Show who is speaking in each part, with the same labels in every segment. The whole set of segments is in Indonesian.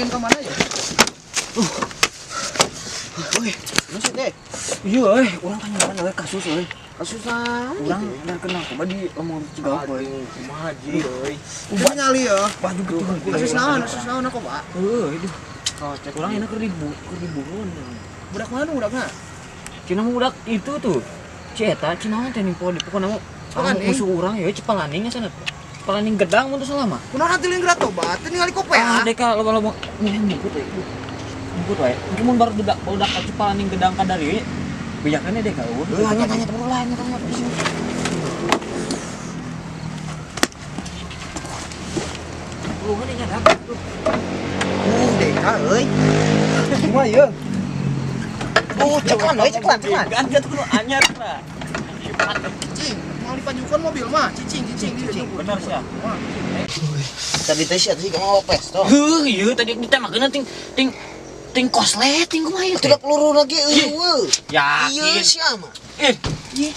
Speaker 1: pengen ke mana ya? Oke, masih deh.
Speaker 2: Iya, orang kan nyaman we kasus euy.
Speaker 1: Kasusan.
Speaker 2: Urang dan kenal kok di omong Cigawa we.
Speaker 1: Kumaha ji euy. Udah nyali ya.
Speaker 2: Baju gede.
Speaker 1: Kasus naon aku, Pak?
Speaker 2: Heuh, itu. Kocek urang enak keur dibunuh.
Speaker 1: Budak mana budakna?
Speaker 2: Cina mah budak itu tuh. Si eta cina teh nih di pokona mah musuh urang ya Cipalaning sana. Cipalaning gedang mun teu salah mah.
Speaker 1: Kunaon hati lingkrat tobat? Teu ningali kope
Speaker 2: Ah, deka loba-loba nyebut we. Nyebut we. Mun baru budak ka Cipalaning gedang ka dari bijakannya deka eueuh.
Speaker 1: Tanya terus lah, tanya.
Speaker 2: Lu kan nyadap.
Speaker 1: Deka euy. Kumaha ieu? Ceklan.
Speaker 2: Kan jatuh kudu anyar lah.
Speaker 1: Cicing, mau dipajukan mobil mah, cicing.
Speaker 2: Bener sia.
Speaker 1: Tadi teh sia mau pes toh.
Speaker 2: Heuh, ieu tadi ditemakeun ting kosleting kumaha ieu?
Speaker 1: Tidak peluru lagi eueuh.
Speaker 2: Ya,
Speaker 1: Iya sia mah.
Speaker 2: Anjing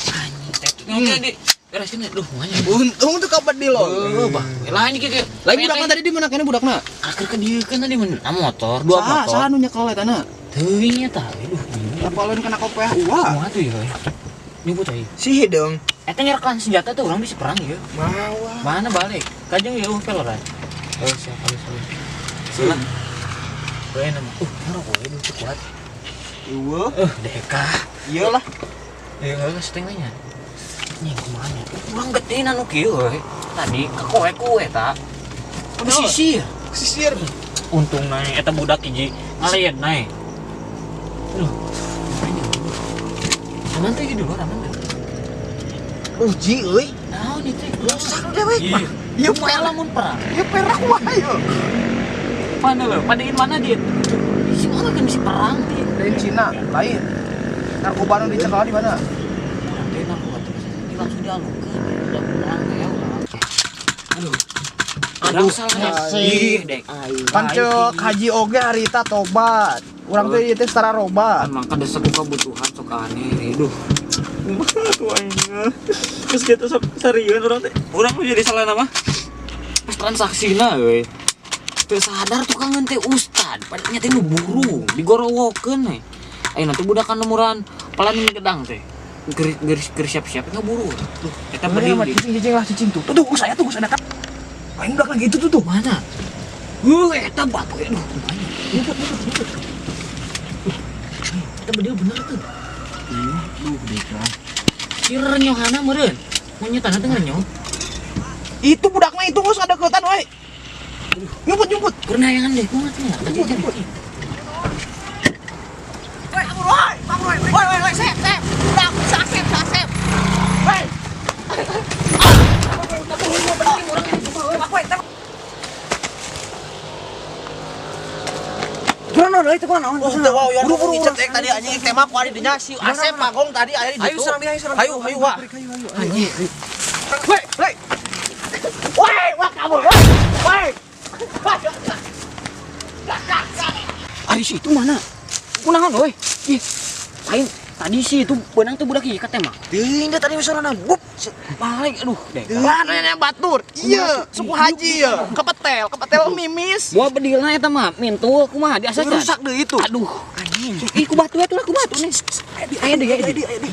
Speaker 2: teh. Oke di beresin duh manya.
Speaker 1: Untung tuh kapan di lo.
Speaker 2: Bang. Lah ini kieu.
Speaker 1: Lagi budakna tadi di mana kene budakna?
Speaker 2: Akhir ke dieu kan tadi mana motor, dua motor.
Speaker 1: Saha nu nyekel eta na?
Speaker 2: Teuing eta aduh.
Speaker 1: Apalun kena kopeh ulah.
Speaker 2: Kumaha tuh ya? Nyebut aja.
Speaker 1: Sih dong.
Speaker 2: Eta nyerkan senjata tuh orang bisa perang ya.
Speaker 1: Mawa.
Speaker 2: Mana balik? Kajeng ya peloran. Oh siap halus. Silah. Bae nama. Ngarok we lu kuat.
Speaker 1: Eueuh.
Speaker 2: Deka.
Speaker 1: Iyalah.
Speaker 2: Ya setengahnya. Nih kumaha nya? Urang gede anu kieu we. Tadi ka kowe eta. Udah sisi ya.
Speaker 1: Sisir.
Speaker 2: Untung naik eta budak hiji ngaleun naik. Aduh. Aman teh di luar aman teh.
Speaker 1: Uji euy.
Speaker 2: Naon ieu teh?
Speaker 1: Rusak dewe.
Speaker 2: Ieu mah lamun perang.
Speaker 1: Ieu perak wae yo.
Speaker 2: Mana lo? Padein mana dia? Si mana kan si perang dia.
Speaker 1: Dari Cina, lain. Narkoba nu dicekal di mana?
Speaker 2: Dia narkoba terus langsung dialungkeun. Udah perang teh ya ulah. Aduh. Aduh salah sih, Dek.
Speaker 1: Pancek haji oge harita tobat. Urang teh ieu teh setara roba.
Speaker 2: Emang kadesek kebutuhan sok aneh. Duh. Tuanya. Terus kita sok serius orang teh. Urang mah jadi salah nama. Pas transaksina euy. Teu sadar tukang teh ustad, padanya teh nu buru, digorowokeun we. Ayeuna teh budakan umuran palanin gedang teh. Geus siap-siap ngeburu. Tuh, eta beri
Speaker 1: Cicing lah cicing tuh. Tuh, saya tuh sana kan. Aing udah lagi itu tuh.
Speaker 2: mana? Eta batu aduh. Nyebut. Eta bener tuh. Duh, deka. Sir nyohana meureun. Mun nyetana teh ngerenyoh.
Speaker 1: Itu budakna itu geus ada keutan we. Nyumput.
Speaker 2: Kurnayangan deh, kumaha teh ya? Tadi kan.
Speaker 1: Woi, sep. Budak, sasep. Woi.
Speaker 2: Kunaon euy teh kunaon?
Speaker 1: Wow, ya buru ngicet tadi anjing teh mah ku ari dinya si Asep Magong tadi aya di ditu. Ayo serang. Hayu wa.
Speaker 2: Anjing.
Speaker 1: Woi, wah kabur. Woi.
Speaker 2: Ari situ mana? Kunaon euy? Ih. Lain tadi sih itu benang tuh budak ieu ka teh mah.
Speaker 1: Teuing teh tadi misalna bup.
Speaker 2: Balik aduh deh.
Speaker 1: Mana batur. Iya, suku haji ya. Kepetel mimis.
Speaker 2: Gua bedilna eta mah mintul kumaha diasakan.
Speaker 1: Rusak deh itu.
Speaker 2: Aduh, anjing. Ih ku batu nih. Aya deui.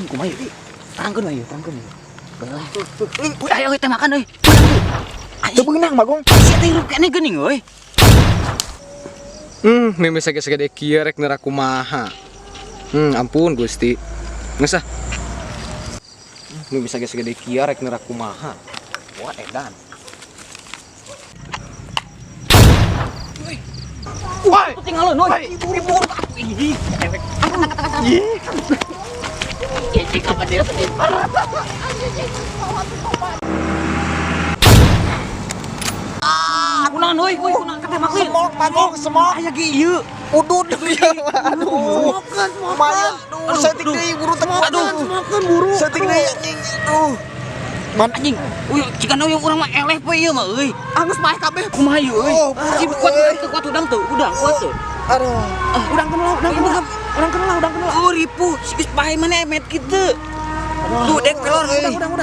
Speaker 2: Kumaha ieu? Tangkeun we ieu. Ayo teh makan euy.
Speaker 1: Teu beunang Bagong.
Speaker 2: Sia teh hirup keneh geuning euy.
Speaker 3: Mimis sagede kieu rek neura kumaha. Ampun Gusti. Geus ah. Mimis sagede kieu rek neura kumaha. Wah edan.
Speaker 1: Woi,
Speaker 2: Tinggalin euy. Ibu. Ih, efek. Ih, kapan dia teh? Kunaon euy? Kunaon teh makin?
Speaker 1: Semok Bagong, semok.
Speaker 2: Aya ge ieu.
Speaker 1: Udud. Aduh. Lumayan. Aduh, setik deui buru teh. Aduh, buru. Setik deui anjing. Aduh.
Speaker 2: Anjing. Uy, cikan yang urang mah eleh we ieu mah euy.
Speaker 1: Angus mah kabeh.
Speaker 2: Kumaha ieu euy? Cip kuat udang tuh, udang kuat tuh.
Speaker 1: Aduh. Udang kenal.
Speaker 2: Oh, ripu. Geus pae mana emet kitu. Tuh, dek pelor.
Speaker 1: Udang.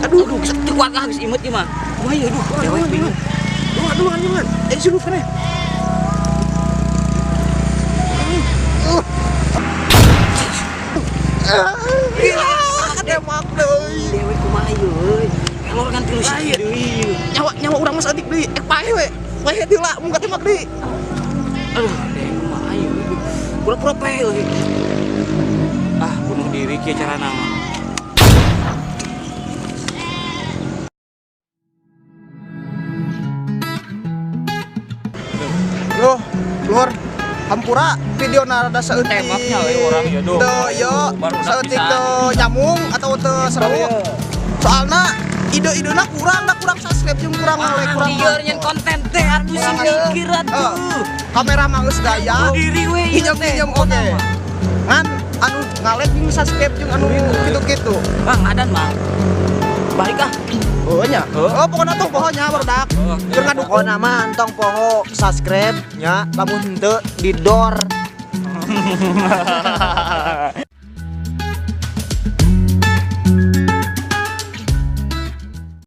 Speaker 2: Aduh, geus kuat lah geus imut ieu mah. Kumaha ieu? Aduh, dewe bingung.
Speaker 1: duluan. Sulup kan ya. Demak deui.
Speaker 2: Dewe kumaha euy? Elor kan tilu sih deui.
Speaker 1: Nyawa urang mas adik deui. Pae we. Pae heula mun katemak deui.
Speaker 2: Aduh, dewe kumaha euy? Pura-pura pae euy. Ah, bunuh diri kieu carana mah.
Speaker 1: Loh, keluar hampura video narada seutik
Speaker 2: Tembaknya euy orang ya doh. Baru
Speaker 1: seutik nyamung atau teu seru. Soalna ide-idena kurang subscribe jeung kurang like kurang.
Speaker 2: Lieur nyen konten teh atuh sing mikir atuh.
Speaker 1: Kamera mah geus gaya.
Speaker 2: Diri we
Speaker 1: Pinjam oge. Ngan anu ngalek jeung subscribe jeung anu kitu-kitu.
Speaker 2: Bang adan mah. Baik ah.
Speaker 1: Oh nya. Oh pokona tong pohonya barudak. Keur ngaduk pokona mah tong poho subscribe nya lamun henteu di door.